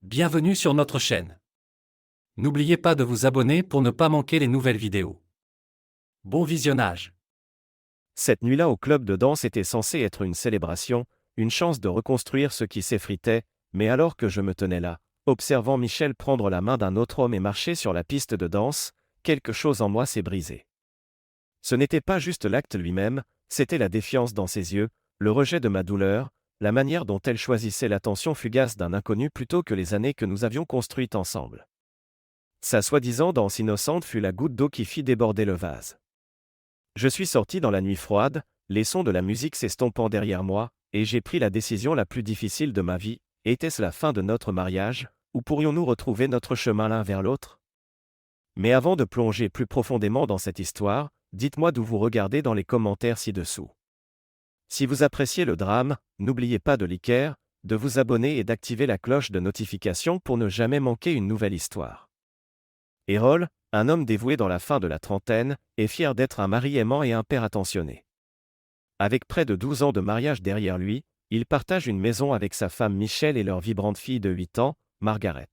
Bienvenue sur notre chaîne. N'oubliez pas de vous abonner pour ne pas manquer les nouvelles vidéos. Bon visionnage. Cette nuit-là au club de danse était censée être une célébration, une chance de reconstruire ce qui s'effritait, mais alors que je me tenais là, observant Michel prendre la main d'un autre homme et marcher sur la piste de danse, quelque chose en moi s'est brisé. Ce n'était pas juste l'acte lui-même, c'était la défiance dans ses yeux, le rejet de ma douleur, la manière dont elle choisissait l'attention fugace d'un inconnu plutôt que les années que nous avions construites ensemble. Sa soi-disant danse innocente fut la goutte d'eau qui fit déborder le vase. Je suis sorti dans la nuit froide, les sons de la musique s'estompant derrière moi, et j'ai pris la décision la plus difficile de ma vie. Était-ce la fin de notre mariage, ou pourrions-nous retrouver notre chemin l'un vers l'autre? Mais avant de plonger plus profondément dans cette histoire, dites-moi d'où vous regardez dans les commentaires ci-dessous. Si vous appréciez le drame, n'oubliez pas de liker, de vous abonner et d'activer la cloche de notification pour ne jamais manquer une nouvelle histoire. Errol, un homme dévoué dans la fin de la trentaine, est fier d'être un mari aimant et un père attentionné. Avec près de 12 ans de mariage derrière lui, il partage une maison avec sa femme Michel et leur vibrante fille de 8 ans, Margaret.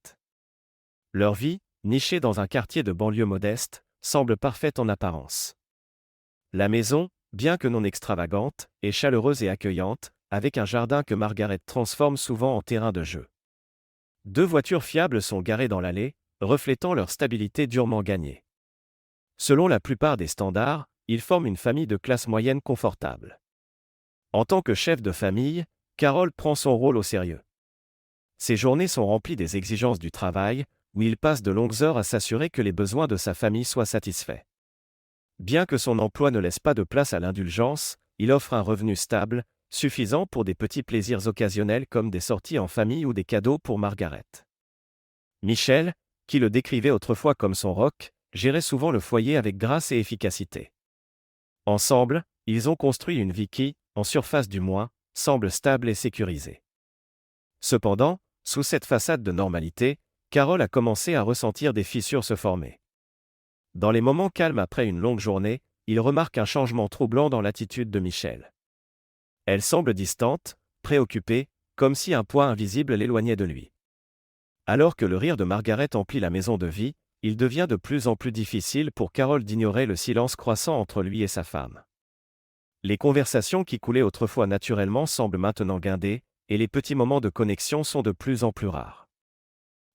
Leur vie, nichée dans un quartier de banlieue modeste, semble parfaite en apparence. La maison, bien que non extravagante, est chaleureuse et accueillante, avec un jardin que Margaret transforme souvent en terrain de jeu. 2 voitures fiables sont garées dans l'allée, reflétant leur stabilité durement gagnée. Selon la plupart des standards, ils forment une famille de classe moyenne confortable. En tant que chef de famille, Carol prend son rôle au sérieux. Ses journées sont remplies des exigences du travail, où il passe de longues heures à s'assurer que les besoins de sa famille soient satisfaits. Bien que son emploi ne laisse pas de place à l'indulgence, il offre un revenu stable, suffisant pour des petits plaisirs occasionnels comme des sorties en famille ou des cadeaux pour Margaret. Michel, qui le décrivait autrefois comme son roc, gérait souvent le foyer avec grâce et efficacité. Ensemble, ils ont construit une vie qui, en surface du moins, semble stable et sécurisée. Cependant, sous cette façade de normalité, Carol a commencé à ressentir des fissures se former. Dans les moments calmes après une longue journée, il remarque un changement troublant dans l'attitude de Michel. Elle semble distante, préoccupée, comme si un poids invisible l'éloignait de lui. Alors que le rire de Margaret emplit la maison de vie, il devient de plus en plus difficile pour Carol d'ignorer le silence croissant entre lui et sa femme. Les conversations qui coulaient autrefois naturellement semblent maintenant guindées, et les petits moments de connexion sont de plus en plus rares.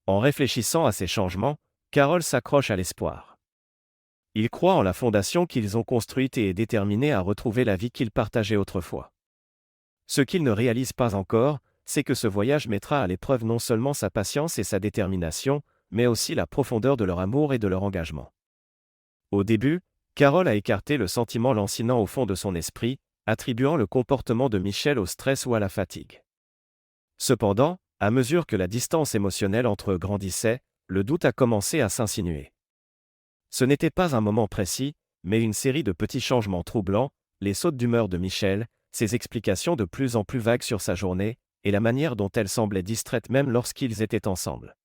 En réfléchissant à ces changements, Carol s'accroche à l'espoir. Il croit en la fondation qu'ils ont construite et est déterminé à retrouver la vie qu'ils partageaient autrefois. Ce qu'il ne réalise pas encore, c'est que ce voyage mettra à l'épreuve non seulement sa patience et sa détermination, mais aussi la profondeur de leur amour et de leur engagement. Au début, Carol a écarté le sentiment lancinant au fond de son esprit, attribuant le comportement de Michel au stress ou à la fatigue. Cependant, à mesure que la distance émotionnelle entre eux grandissait, le doute a commencé à s'insinuer. Ce n'était pas un moment précis, mais une série de petits changements troublants, les sautes d'humeur de Michel, ses explications de plus en plus vagues sur sa journée, et la manière dont elle semblait distraite même lorsqu'ils étaient ensemble.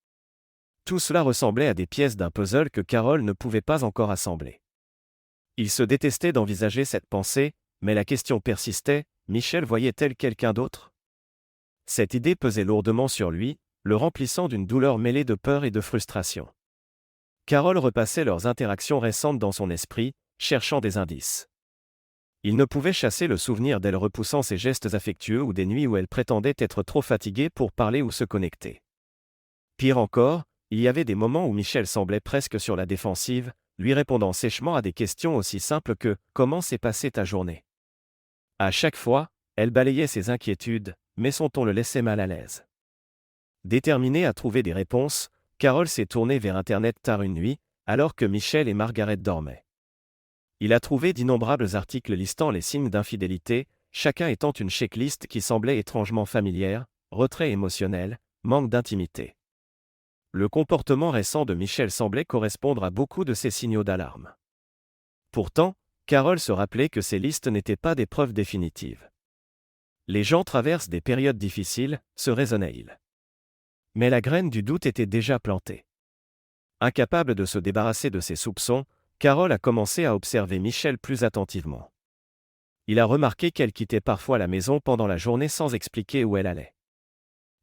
Tout cela ressemblait à des pièces d'un puzzle que Carol ne pouvait pas encore assembler. Il se détestait d'envisager cette pensée, mais la question persistait, Michel voyait-elle quelqu'un d'autre? Cette idée pesait lourdement sur lui, le remplissant d'une douleur mêlée de peur et de frustration. Carol repassait leurs interactions récentes dans son esprit, cherchant des indices. Il ne pouvait chasser le souvenir d'elle repoussant ses gestes affectueux ou des nuits où elle prétendait être trop fatiguée pour parler ou se connecter. Pire encore, il y avait des moments où Michel semblait presque sur la défensive, lui répondant sèchement à des questions aussi simples que « Comment s'est passée ta journée ?» À chaque fois, elle balayait ses inquiétudes, mais son ton le laissait mal à l'aise. Déterminée à trouver des réponses, Carol s'est tournée vers Internet tard une nuit, alors que Michel et Margaret dormaient. Il a trouvé d'innombrables articles listant les signes d'infidélité, chacun étant une checklist qui semblait étrangement familière, retrait émotionnel, manque d'intimité. Le comportement récent de Michel semblait correspondre à beaucoup de ces signaux d'alarme. Pourtant, Carol se rappelait que ces listes n'étaient pas des preuves définitives. Les gens traversent des périodes difficiles, se raisonnait-il. Mais la graine du doute était déjà plantée. Incapable de se débarrasser de ses soupçons, Carol a commencé à observer Michel plus attentivement. Il a remarqué qu'elle quittait parfois la maison pendant la journée sans expliquer où elle allait.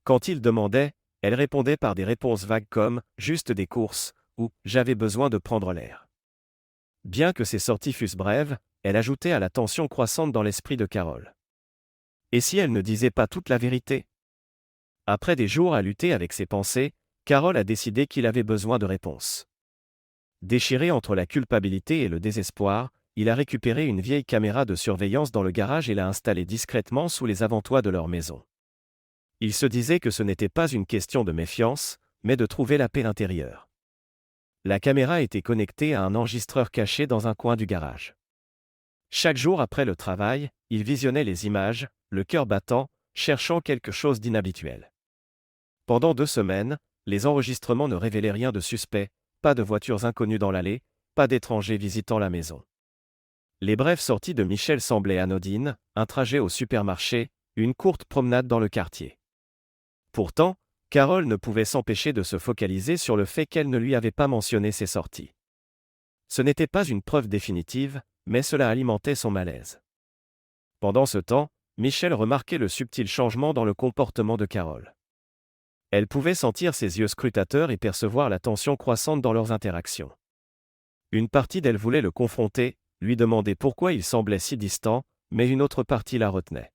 Quand il demandait « Elle répondait par des réponses vagues comme « juste des courses » ou « j'avais besoin de prendre l'air ». Bien que ces sorties fussent brèves, elle ajoutait à la tension croissante dans l'esprit de Carol. Et si elle ne disait pas toute la vérité? Après des jours à lutter avec ses pensées, Carol a décidé qu'il avait besoin de réponses. Déchiré entre la culpabilité et le désespoir, il a récupéré une vieille caméra de surveillance dans le garage et l'a installée discrètement sous les avant-toits de leur maison. Il se disait que ce n'était pas une question de méfiance, mais de trouver la paix intérieure. La caméra était connectée à un enregistreur caché dans un coin du garage. Chaque jour après le travail, il visionnait les images, le cœur battant, cherchant quelque chose d'inhabituel. Pendant 2 semaines, les enregistrements ne révélaient rien de suspect, pas de voitures inconnues dans l'allée, pas d'étrangers visitant la maison. Les brèves sorties de Michel semblaient anodines, un trajet au supermarché, une courte promenade dans le quartier. Pourtant, Carol ne pouvait s'empêcher de se focaliser sur le fait qu'elle ne lui avait pas mentionné ses sorties. Ce n'était pas une preuve définitive, mais cela alimentait son malaise. Pendant ce temps, Michel remarquait le subtil changement dans le comportement de Carol. Elle pouvait sentir ses yeux scrutateurs et percevoir la tension croissante dans leurs interactions. Une partie d'elle voulait le confronter, lui demander pourquoi il semblait si distant, mais une autre partie la retenait.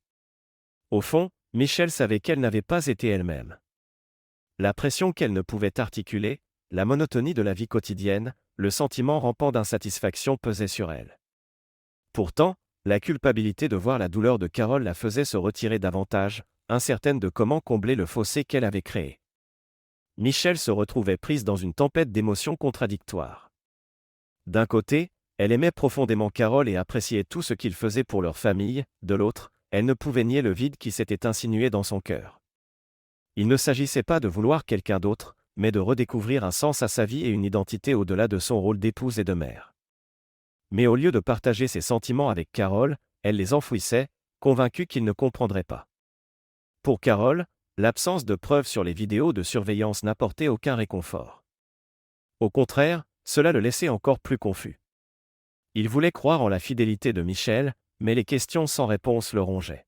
Au fond, Michel savait qu'elle n'avait pas été elle-même. La pression qu'elle ne pouvait articuler, la monotonie de la vie quotidienne, le sentiment rampant d'insatisfaction pesaient sur elle. Pourtant, la culpabilité de voir la douleur de Carol la faisait se retirer davantage, incertaine de comment combler le fossé qu'elle avait créé. Michel se retrouvait prise dans une tempête d'émotions contradictoires. D'un côté, elle aimait profondément Carol et appréciait tout ce qu'il faisait pour leur famille, de l'autre, elle ne pouvait nier le vide qui s'était insinué dans son cœur. Il ne s'agissait pas de vouloir quelqu'un d'autre, mais de redécouvrir un sens à sa vie et une identité au-delà de son rôle d'épouse et de mère. Mais au lieu de partager ses sentiments avec Carol, elle les enfouissait, convaincue qu'il ne comprendrait pas. Pour Carol, l'absence de preuves sur les vidéos de surveillance n'apportait aucun réconfort. Au contraire, cela le laissait encore plus confus. Il voulait croire en la fidélité de Michel, mais les questions sans réponse le rongeaient.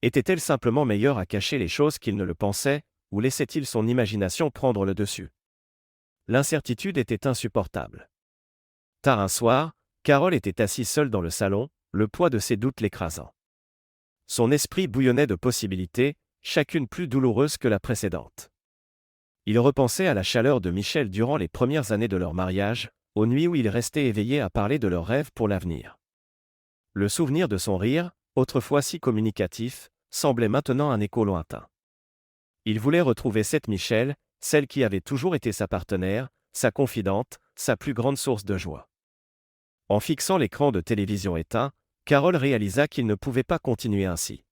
Était-elle simplement meilleure à cacher les choses qu'il ne le pensait, ou laissait-il son imagination prendre le dessus? L'incertitude était insupportable. Tard un soir, Carol était assise seule dans le salon, le poids de ses doutes l'écrasant. Son esprit bouillonnait de possibilités, chacune plus douloureuse que la précédente. Il repensait à la chaleur de Michel durant les premières années de leur mariage, aux nuits où ils restaient éveillés à parler de leurs rêves pour l'avenir. Le souvenir de son rire, autrefois si communicatif, semblait maintenant un écho lointain. Il voulait retrouver cette Michel, celle qui avait toujours été sa partenaire, sa confidente, sa plus grande source de joie. En fixant l'écran de télévision éteint, Carol réalisa qu'il ne pouvait pas continuer ainsi.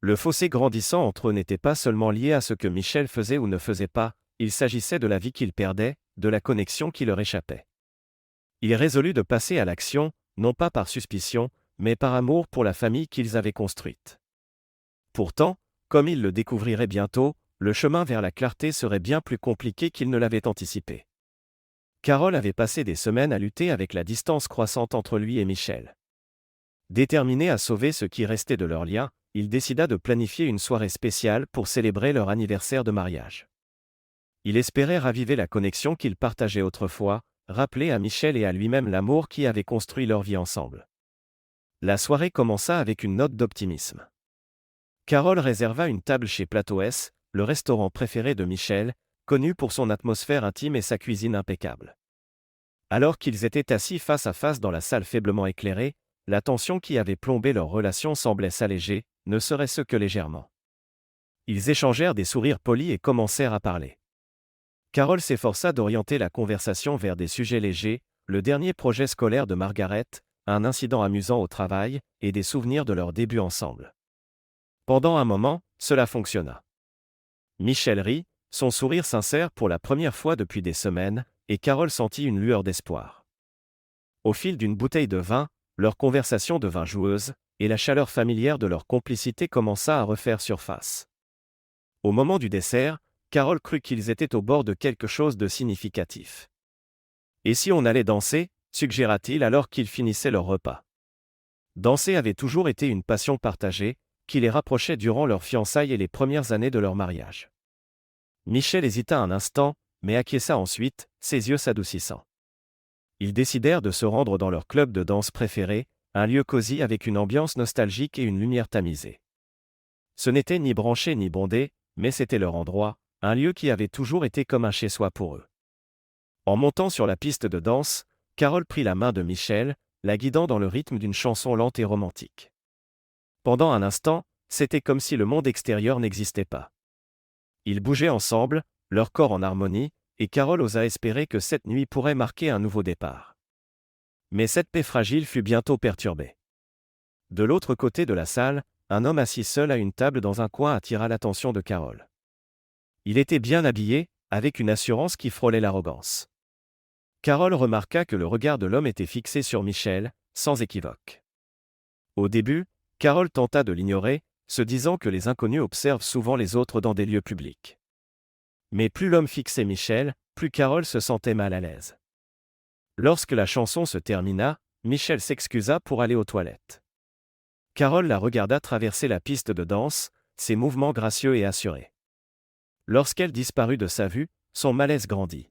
Le fossé grandissant entre eux n'était pas seulement lié à ce que Michel faisait ou ne faisait pas, il s'agissait de la vie qu'il perdait, de la connexion qui leur échappait. Il résolut de passer à l'action, non pas par suspicion, mais par amour pour la famille qu'ils avaient construite. Pourtant, comme il le découvrirait bientôt, le chemin vers la clarté serait bien plus compliqué qu'il ne l'avait anticipé. Carol avait passé des semaines à lutter avec la distance croissante entre lui et Michel. Déterminé à sauver ce qui restait de leur lien, il décida de planifier une soirée spéciale pour célébrer leur anniversaire de mariage. Il espérait raviver la connexion qu'ils partageaient autrefois, rappeler à Michel et à lui-même l'amour qui avait construit leur vie ensemble. La soirée commença avec une note d'optimisme. Carol réserva une table chez Plateau S, le restaurant préféré de Michel, connu pour son atmosphère intime et sa cuisine impeccable. Alors qu'ils étaient assis face à face dans la salle faiblement éclairée, la tension qui avait plombé leur relation semblait s'alléger, ne serait-ce que légèrement. Ils échangèrent des sourires polis et commencèrent à parler. Carol s'efforça d'orienter la conversation vers des sujets légers, le dernier projet scolaire de Margaret, un incident amusant au travail, et des souvenirs de leur début ensemble. Pendant un moment, cela fonctionna. Michel rit, son sourire sincère pour la première fois depuis des semaines, et Carol sentit une lueur d'espoir. Au fil d'une bouteille de vin, leur conversation devint joueuse, et la chaleur familière de leur complicité commença à refaire surface. Au moment du dessert, Carol crut qu'ils étaient au bord de quelque chose de significatif. « Et si on allait danser ?» suggéra-t-il alors qu'ils finissaient leur repas. Danser avait toujours été une passion partagée, qui les rapprochait durant leurs fiançailles et les premières années de leur mariage. Michel hésita un instant, mais acquiesça ensuite, ses yeux s'adoucissant. Ils décidèrent de se rendre dans leur club de danse préféré, un lieu cosy avec une ambiance nostalgique et une lumière tamisée. Ce n'était ni branché ni bondé, mais c'était leur endroit, un lieu qui avait toujours été comme un chez-soi pour eux. En montant sur la piste de danse, Carole prit la main de Michel, la guidant dans le rythme d'une chanson lente et romantique. Pendant un instant, c'était comme si le monde extérieur n'existait pas. Ils bougeaient ensemble, leur corps en harmonie, et Carole osa espérer que cette nuit pourrait marquer un nouveau départ. Mais cette paix fragile fut bientôt perturbée. De l'autre côté de la salle, un homme assis seul à une table dans un coin attira l'attention de Carole. Il était bien habillé, avec une assurance qui frôlait l'arrogance. Carole remarqua que le regard de l'homme était fixé sur Michel, sans équivoque. Au début, Carole tenta de l'ignorer, se disant que les inconnus observent souvent les autres dans des lieux publics. Mais plus l'homme fixait Michel, plus Carole se sentait mal à l'aise. Lorsque la chanson se termina, Michel s'excusa pour aller aux toilettes. Carole la regarda traverser la piste de danse, ses mouvements gracieux et assurés. Lorsqu'elle disparut de sa vue, son malaise grandit.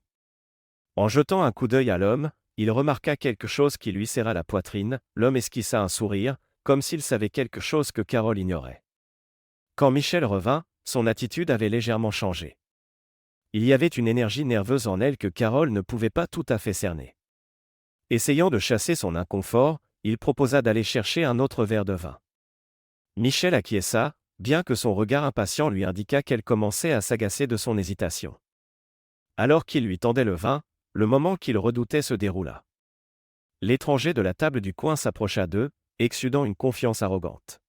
En jetant un coup d'œil à l'homme, il remarqua quelque chose qui lui serra la poitrine, l'homme esquissa un sourire, comme s'il savait quelque chose que Carole ignorait. Quand Michel revint, son attitude avait légèrement changé. Il y avait une énergie nerveuse en elle que Carole ne pouvait pas tout à fait cerner. Essayant de chasser son inconfort, il proposa d'aller chercher un autre verre de vin. Michel acquiesça, bien que son regard impatient lui indiqua qu'elle commençait à s'agacer de son hésitation. Alors qu'il lui tendait le vin, le moment qu'il redoutait se déroula. L'étranger de la table du coin s'approcha d'eux, exudant une confiance arrogante.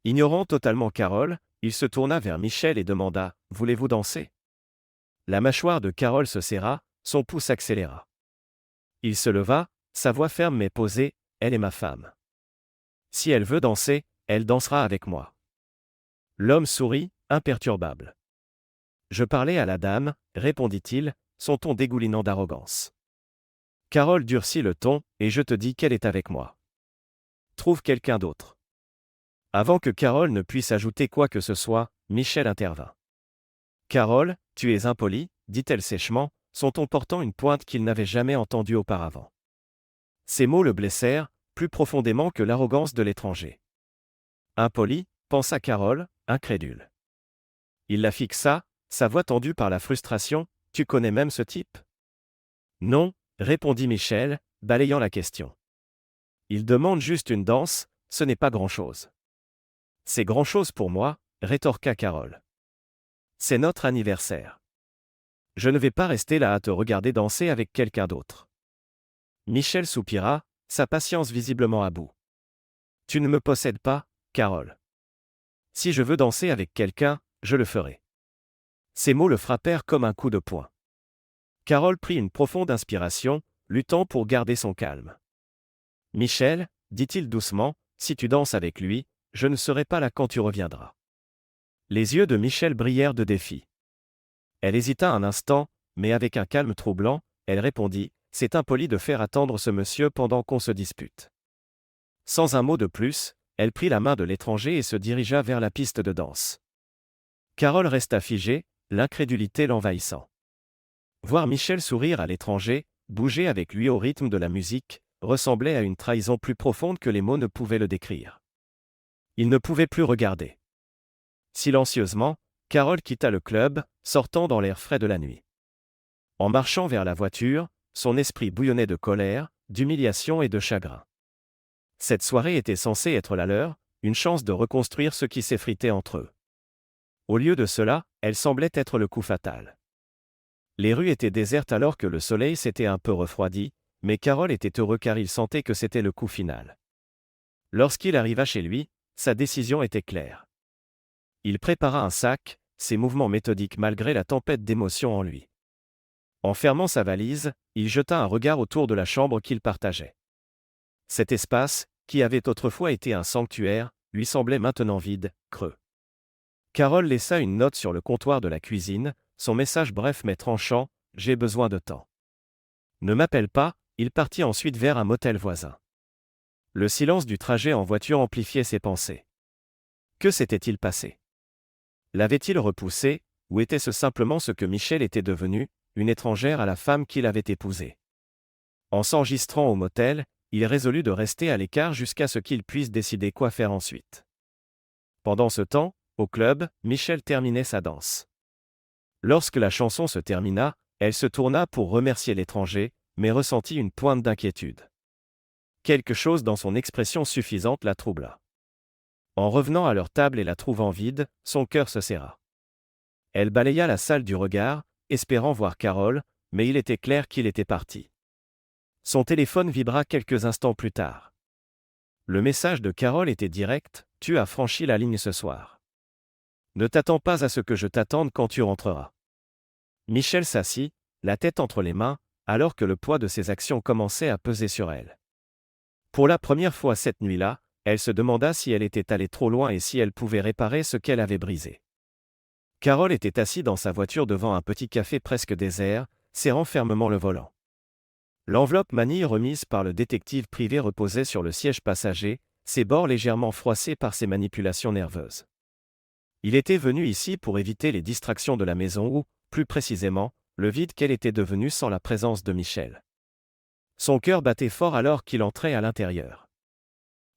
Ignorant totalement Carole, il se tourna vers Michel et demanda « Voulez-vous danser ?» La mâchoire de Carole se serra, son pouce accéléra. Il se leva, sa voix ferme mais posée, « Elle est ma femme. Si elle veut danser, elle dansera avec moi. » L'homme sourit, imperturbable. « Je parlais à la dame, » répondit-il, son ton dégoulinant d'arrogance. Carole durcit le ton, « Et je te dis qu'elle est avec moi. Trouve quelqu'un d'autre. » Avant que Carole ne puisse ajouter quoi que ce soit, Michel intervint. « Carole, tu es impolie, » dit-elle sèchement, son ton portant une pointe qu'il n'avait jamais entendue auparavant. Ces mots le blessèrent, plus profondément que l'arrogance de l'étranger. « Impoli » pensa Carole, incrédule. Il la fixa, sa voix tendue par la frustration, « Tu connais même ce type ?» « Non » répondit Michel, balayant la question. « Il demande juste une danse, ce n'est pas grand-chose. »« C'est grand-chose pour moi » rétorqua Carole. « C'est notre anniversaire. Je ne vais pas rester là à te regarder danser avec quelqu'un d'autre. » Michel soupira, sa patience visiblement à bout. « Tu ne me possèdes pas, Carole. Si je veux danser avec quelqu'un, je le ferai. » Ces mots le frappèrent comme un coup de poing. Carole prit une profonde inspiration, luttant pour garder son calme. « Michel, » dit-il doucement, « si tu danses avec lui, je ne serai pas là quand tu reviendras. » Les yeux de Michel brillèrent de défi. Elle hésita un instant, mais avec un calme troublant, elle répondit « C'est impoli de faire attendre ce monsieur pendant qu'on se dispute. » Sans un mot de plus, elle prit la main de l'étranger et se dirigea vers la piste de danse. Carole resta figée, l'incrédulité l'envahissant. Voir Michel sourire à l'étranger, bouger avec lui au rythme de la musique, ressemblait à une trahison plus profonde que les mots ne pouvaient le décrire. Il ne pouvait plus regarder. Silencieusement, Carole quitta le club, sortant dans l'air frais de la nuit. En marchant vers la voiture, son esprit bouillonnait de colère, d'humiliation et de chagrin. Cette soirée était censée être la leur, une chance de reconstruire ce qui s'effritait entre eux. Au lieu de cela, elle semblait être le coup fatal. Les rues étaient désertes alors que le soleil s'était un peu refroidi, mais Carole était heureux car il sentait que c'était le coup final. Lorsqu'il arriva chez lui, sa décision était claire. Il prépara un sac, ses mouvements méthodiques malgré la tempête d'émotions en lui. En fermant sa valise, il jeta un regard autour de la chambre qu'il partageait. Cet espace, qui avait autrefois été un sanctuaire, lui semblait maintenant vide, creux. Carole laissa une note sur le comptoir de la cuisine, son message bref mais tranchant, « J'ai besoin de temps. » Ne m'appelle pas, il partit ensuite vers un motel voisin. Le silence du trajet en voiture amplifiait ses pensées. Que s'était-il passé? L'avait-il repoussé, ou était-ce simplement ce que Michel était devenu, une étrangère à la femme qu'il avait épousée? En s'enregistrant au motel, il résolut de rester à l'écart jusqu'à ce qu'il puisse décider quoi faire ensuite. Pendant ce temps, au club, Michel terminait sa danse. Lorsque la chanson se termina, elle se tourna pour remercier l'étranger, mais ressentit une pointe d'inquiétude. Quelque chose dans son expression suffisante la troubla. En revenant à leur table et la trouvant vide, son cœur se serra. Elle balaya la salle du regard, espérant voir Carole, mais il était clair qu'il était parti. Son téléphone vibra quelques instants plus tard. Le message de Carole était direct: « Tu as franchi la ligne ce soir. Ne t'attends pas à ce que je t'attende quand tu rentreras. » Michel s'assit, la tête entre les mains, alors que le poids de ses actions commençait à peser sur elle. Pour la première fois cette nuit-là, elle se demanda si elle était allée trop loin et si elle pouvait réparer ce qu'elle avait brisé. Carole était assise dans sa voiture devant un petit café presque désert, serrant fermement le volant. L'enveloppe manille remise par le détective privé reposait sur le siège passager, ses bords légèrement froissés par ses manipulations nerveuses. Il était venu ici pour éviter les distractions de la maison ou, plus précisément, le vide qu'elle était devenue sans la présence de Michel. Son cœur battait fort alors qu'il entrait à l'intérieur.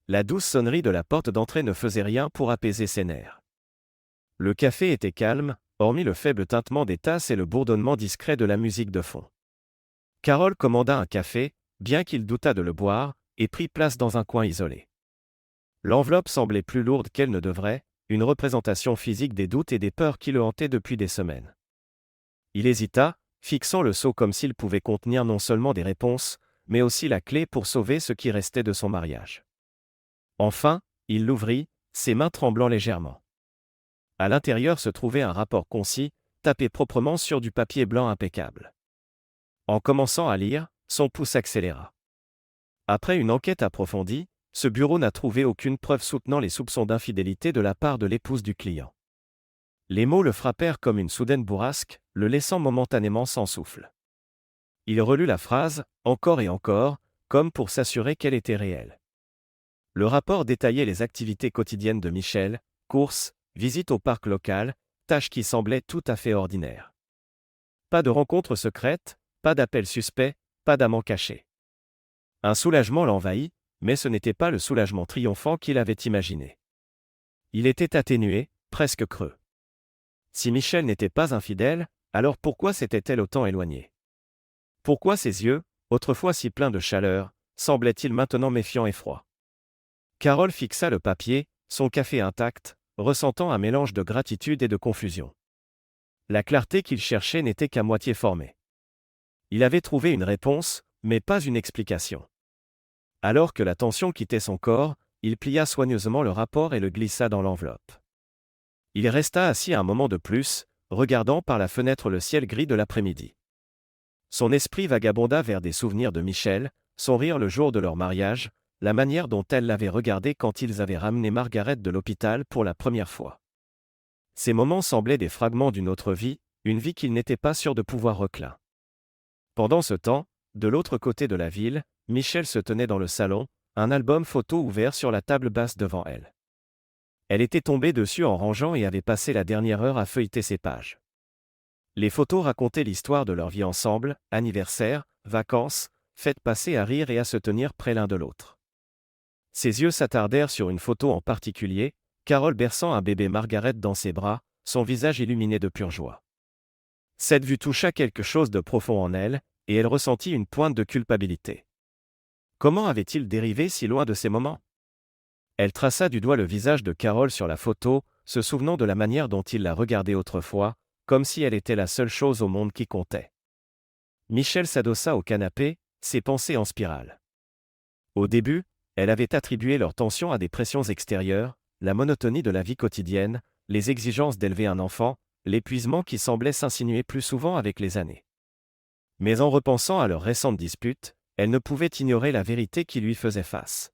La douce sonnerie de la porte d'entrée ne faisait rien pour apaiser ses nerfs. Le café était calme, hormis le faible tintement des tasses et le bourdonnement discret de la musique de fond. Carole commanda un café, bien qu'il doutât de le boire, et prit place dans un coin isolé. L'enveloppe semblait plus lourde qu'elle ne devrait, une représentation physique des doutes et des peurs qui le hantaient depuis des semaines. Il hésita, fixant le seau comme s'il pouvait contenir non seulement des réponses, mais aussi la clé pour sauver ce qui restait de son mariage. Enfin, il l'ouvrit, ses mains tremblant légèrement. À l'intérieur se trouvait un rapport concis, tapé proprement sur du papier blanc impeccable. En commençant à lire, son pouce accéléra. Après une enquête approfondie, ce bureau n'a trouvé aucune preuve soutenant les soupçons d'infidélité de la part de l'épouse du client. Les mots le frappèrent comme une soudaine bourrasque, le laissant momentanément sans souffle. Il relut la phrase, encore et encore, comme pour s'assurer qu'elle était réelle. Le rapport détaillait les activités quotidiennes de Michel, courses, visites au parc local, tâches qui semblaient tout à fait ordinaires. Pas de rencontres secrètes, pas d'appels suspects, pas d'amants cachés. Un soulagement l'envahit, mais ce n'était pas le soulagement triomphant qu'il avait imaginé. Il était atténué, presque creux. Si Michel n'était pas infidèle, alors pourquoi s'était-elle autant éloignée? Pourquoi ses yeux, autrefois si pleins de chaleur, semblaient-ils maintenant méfiants et froids? Carole fixa le papier, son café intact, ressentant un mélange de gratitude et de confusion. La clarté qu'il cherchait n'était qu'à moitié formée. Il avait trouvé une réponse, mais pas une explication. Alors que la tension quittait son corps, il plia soigneusement le rapport et le glissa dans l'enveloppe. Il resta assis un moment de plus, regardant par la fenêtre le ciel gris de l'après-midi. Son esprit vagabonda vers des souvenirs de Michel, son rire le jour de leur mariage, la manière dont elle l'avait regardé quand ils avaient ramené Margaret de l'hôpital pour la première fois. Ces moments semblaient des fragments d'une autre vie, une vie qu'il n'était pas sûr de pouvoir reclin. Pendant ce temps, de l'autre côté de la ville, Michel se tenait dans le salon, un album photo ouvert sur la table basse devant elle. Elle était tombée dessus en rangeant et avait passé la dernière heure à feuilleter ses pages. Les photos racontaient l'histoire de leur vie ensemble, anniversaires, vacances, fêtes passées à rire et à se tenir près l'un de l'autre. Ses yeux s'attardèrent sur une photo en particulier, Carole berçant un bébé Margaret dans ses bras, son visage illuminé de pure joie. Cette vue toucha quelque chose de profond en elle, et elle ressentit une pointe de culpabilité. Comment avait-il dérivé si loin de ces moments? Elle traça du doigt le visage de Carole sur la photo, se souvenant de la manière dont il la regardait autrefois, comme si elle était la seule chose au monde qui comptait. Michel s'adossa au canapé, ses pensées en spirale. Au début, elle avait attribué leur tension à des pressions extérieures, la monotonie de la vie quotidienne, les exigences d'élever un enfant, l'épuisement qui semblait s'insinuer plus souvent avec les années. Mais en repensant à leur récente dispute, elle ne pouvait ignorer la vérité qui lui faisait face.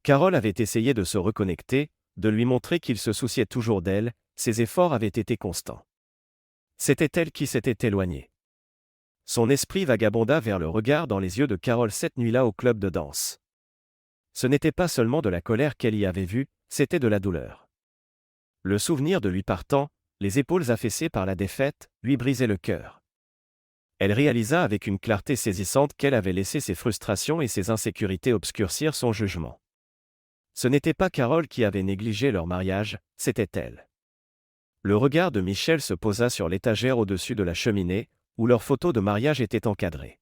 Carole avait essayé de se reconnecter, de lui montrer qu'il se souciait toujours d'elle, ses efforts avaient été constants. C'était elle qui s'était éloignée. Son esprit vagabonda vers le regard dans les yeux de Carole cette nuit-là au club de danse. Ce n'était pas seulement de la colère qu'elle y avait vue, c'était de la douleur. Le souvenir de lui partant, les épaules affaissées par la défaite, lui brisaient le cœur. Elle réalisa avec une clarté saisissante qu'elle avait laissé ses frustrations et ses insécurités obscurcir son jugement. Ce n'était pas Carole qui avait négligé leur mariage, c'était elle. Le regard de Michel se posa sur l'étagère au-dessus de la cheminée, où leurs photos de mariage étaient encadrées.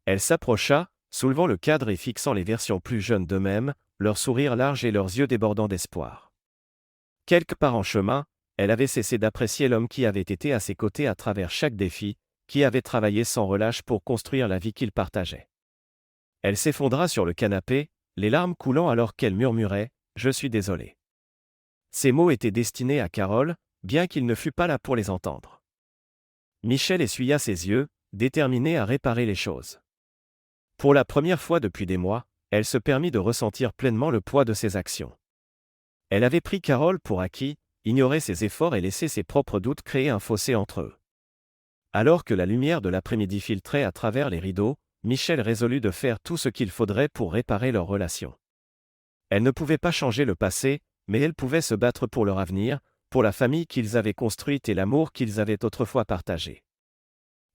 Elle s'approcha, soulevant le cadre et fixant les versions plus jeunes d'eux-mêmes, leur sourire large et leurs yeux débordant d'espoir. Quelque part en chemin, elle avait cessé d'apprécier l'homme qui avait été à ses côtés à travers chaque défi, qui avait travaillé sans relâche pour construire la vie qu'ils partageaient. Elle s'effondra sur le canapé, les larmes coulant alors qu'elle murmurait « Je suis désolée ». Ces mots étaient destinés à Carole, bien qu'il ne fût pas là pour les entendre. Michel essuya ses yeux, déterminé à réparer les choses. Pour la première fois depuis des mois, elle se permit de ressentir pleinement le poids de ses actions. Elle avait pris Carole pour acquis, ignoré ses efforts et laissé ses propres doutes créer un fossé entre eux. Alors que la lumière de l'après-midi filtrait à travers les rideaux, Michel résolut de faire tout ce qu'il faudrait pour réparer leur relation. Elle ne pouvait pas changer le passé, mais elle pouvait se battre pour leur avenir, pour la famille qu'ils avaient construite et l'amour qu'ils avaient autrefois partagé.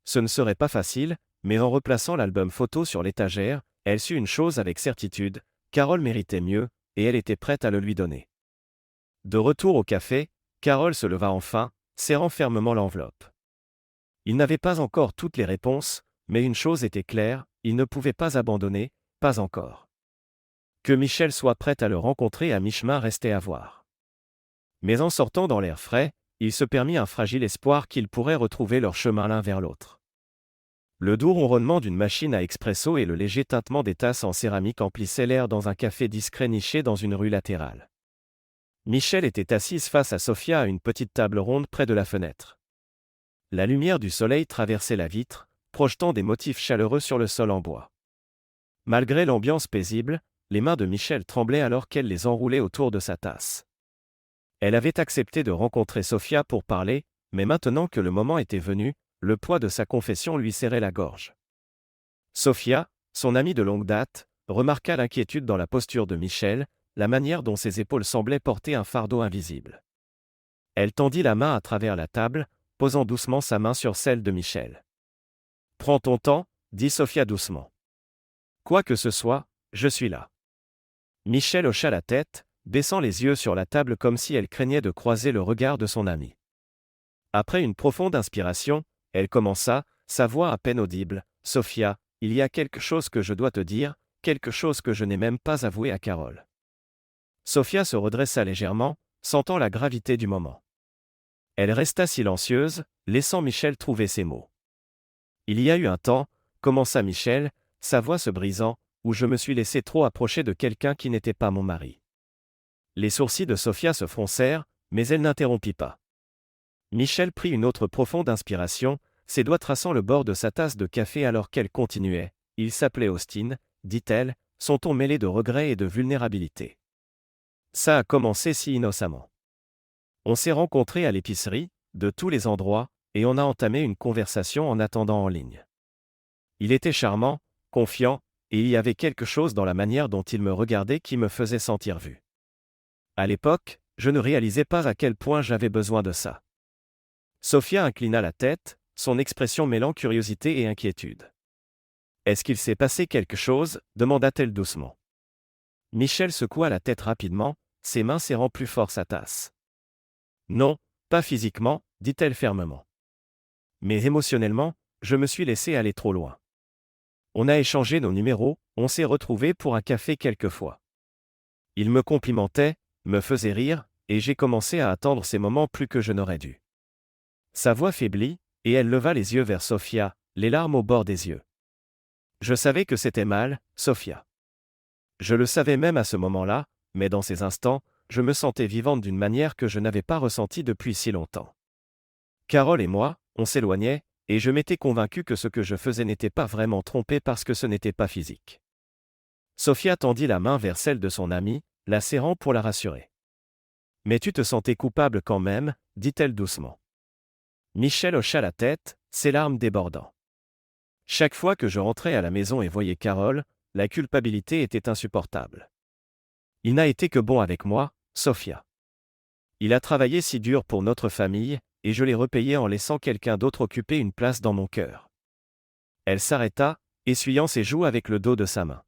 Ce ne serait pas facile, mais en replaçant l'album photo sur l'étagère, elle sut une chose avec certitude, Carole méritait mieux, et elle était prête à le lui donner. De retour au café, Carole se leva enfin, serrant fermement l'enveloppe. Il n'avait pas encore toutes les réponses, mais une chose était claire, il ne pouvait pas abandonner, pas encore. Que Michel soit prête à le rencontrer à mi-chemin restait à voir. Mais en sortant dans l'air frais, il se permit un fragile espoir qu'ils pourraient retrouver leur chemin l'un vers l'autre. Le doux ronronnement d'une machine à expresso et le léger tintement des tasses en céramique emplissaient l'air dans un café discret niché dans une rue latérale. Michel était assise face à Sophia à une petite table ronde près de la fenêtre. La lumière du soleil traversait la vitre, projetant des motifs chaleureux sur le sol en bois. Malgré l'ambiance paisible, les mains de Michel tremblaient alors qu'elle les enroulait autour de sa tasse. Elle avait accepté de rencontrer Sophia pour parler, mais maintenant que le moment était venu, le poids de sa confession lui serrait la gorge. Sophia, son amie de longue date, remarqua l'inquiétude dans la posture de Michel, la manière dont ses épaules semblaient porter un fardeau invisible. Elle tendit la main à travers la table, posant doucement sa main sur celle de Michel. « Prends ton temps, » dit Sophia doucement. « Quoi que ce soit, je suis là. » Michel hocha la tête, baissant les yeux sur la table comme si elle craignait de croiser le regard de son ami. Après une profonde inspiration, elle commença, sa voix à peine audible, « Sophia, il y a quelque chose que je dois te dire, quelque chose que je n'ai même pas avoué à Carole. » Sophia se redressa légèrement, sentant la gravité du moment. Elle resta silencieuse, laissant Michel trouver ses mots. « Il y a eu un temps, » commença Michel, sa voix se brisant, « où je me suis laissé trop approcher de quelqu'un qui n'était pas mon mari. » Les sourcils de Sophia se froncèrent, mais elle n'interrompit pas. Michel prit une autre profonde inspiration, ses doigts traçant le bord de sa tasse de café alors qu'elle continuait. « Il s'appelait Austin, » dit-elle, son ton mêlé de regret et de vulnérabilité. Ça a commencé si innocemment. On s'est rencontrés à l'épicerie, de tous les endroits, et on a entamé une conversation en attendant en ligne. Il était charmant, confiant, et il y avait quelque chose dans la manière dont il me regardait qui me faisait sentir vu. À l'époque, je ne réalisais pas à quel point j'avais besoin de ça. Sophia inclina la tête, son expression mêlant curiosité et inquiétude. « Est-ce qu'il s'est passé quelque chose ?» demanda-t-elle doucement. Michel secoua la tête rapidement, ses mains serrant plus fort sa tasse. « Non, pas physiquement, » dit-elle fermement. « Mais émotionnellement, je me suis laissé aller trop loin. On a échangé nos numéros, on s'est retrouvés pour un café quelquefois. Il me complimentait, me faisait rire, et j'ai commencé à attendre ces moments plus que je n'aurais dû. » Sa voix faiblit, et elle leva les yeux vers Sophia, les larmes au bord des yeux. « Je savais que c'était mal, Sophia. Je le savais même à ce moment-là, mais dans ces instants, je me sentais vivante d'une manière que je n'avais pas ressentie depuis si longtemps. Carole et moi, on s'éloignait, et je m'étais convaincu que ce que je faisais n'était pas vraiment trompé parce que ce n'était pas physique. » Sophia tendit la main vers celle de son amie, la serrant pour la rassurer. « Mais tu te sentais coupable quand même, » dit-elle doucement. Michel hocha la tête, ses larmes débordant. « Chaque fois que je rentrais à la maison et voyais Carole, la culpabilité était insupportable. Il n'a été que bon avec moi, Sophia. Il a travaillé si dur pour notre famille, et je l'ai repayé en laissant quelqu'un d'autre occuper une place dans mon cœur. Elle s'arrêta, essuyant ses joues avec le dos de sa main.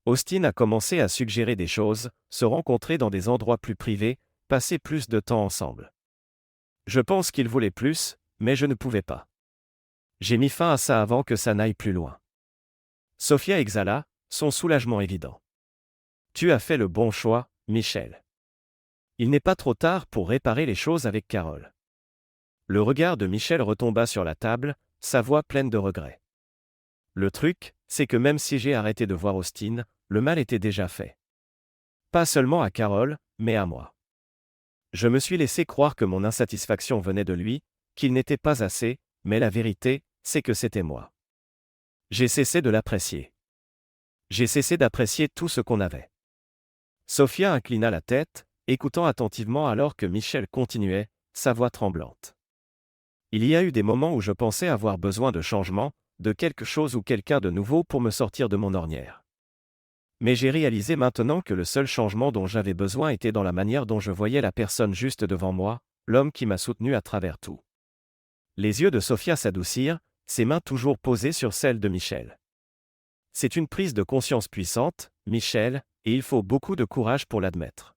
Austin a commencé à suggérer des choses, se rencontrer dans des endroits plus privés, passer plus de temps ensemble. Je pense qu'il voulait plus, mais je ne pouvais pas. J'ai mis fin à ça avant que ça n'aille plus loin. Sophia exhala, son soulagement évident. Tu as fait le bon choix, Michel. Il n'est pas trop tard pour réparer les choses avec Carole. Le regard de Michel retomba sur la table, sa voix pleine de regret. Le truc, c'est que même si j'ai arrêté de voir Austin, le mal était déjà fait. Pas seulement à Carole, mais à moi. Je me suis laissé croire que mon insatisfaction venait de lui, qu'il n'était pas assez, mais la vérité, c'est que c'était moi. J'ai cessé de l'apprécier. J'ai cessé d'apprécier tout ce qu'on avait. Sophia inclina la tête, écoutant attentivement alors que Michel continuait, sa voix tremblante. Il y a eu des moments où je pensais avoir besoin de changement, de quelque chose ou quelqu'un de nouveau pour me sortir de mon ornière. Mais j'ai réalisé maintenant que le seul changement dont j'avais besoin était dans la manière dont je voyais la personne juste devant moi, l'homme qui m'a soutenu à travers tout. Les yeux de Sophia s'adoucirent, ses mains toujours posées sur celles de Michel. C'est une prise de conscience puissante, Michel, et il faut beaucoup de courage pour l'admettre.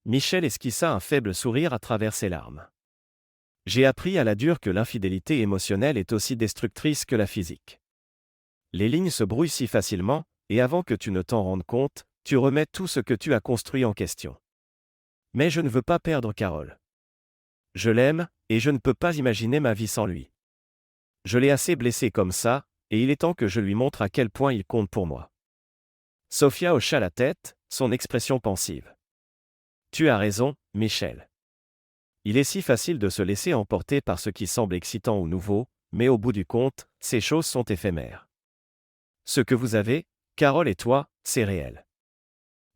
Michel esquissa un faible sourire à travers ses larmes. J'ai appris à la dure que l'infidélité émotionnelle est aussi destructrice que la physique. Les lignes se brouillent si facilement, et avant que tu ne t'en rendes compte, tu remets tout ce que tu as construit en question. Mais je ne veux pas perdre Carole. Je l'aime, et je ne peux pas imaginer ma vie sans lui. Je l'ai assez blessé comme ça, et il est temps que je lui montre à quel point il compte pour moi. Sophia hocha la tête, son expression pensive. Tu as raison, Michel. Il est si facile de se laisser emporter par ce qui semble excitant ou nouveau, mais au bout du compte, ces choses sont éphémères. Ce que vous avez, Carole et toi, c'est réel.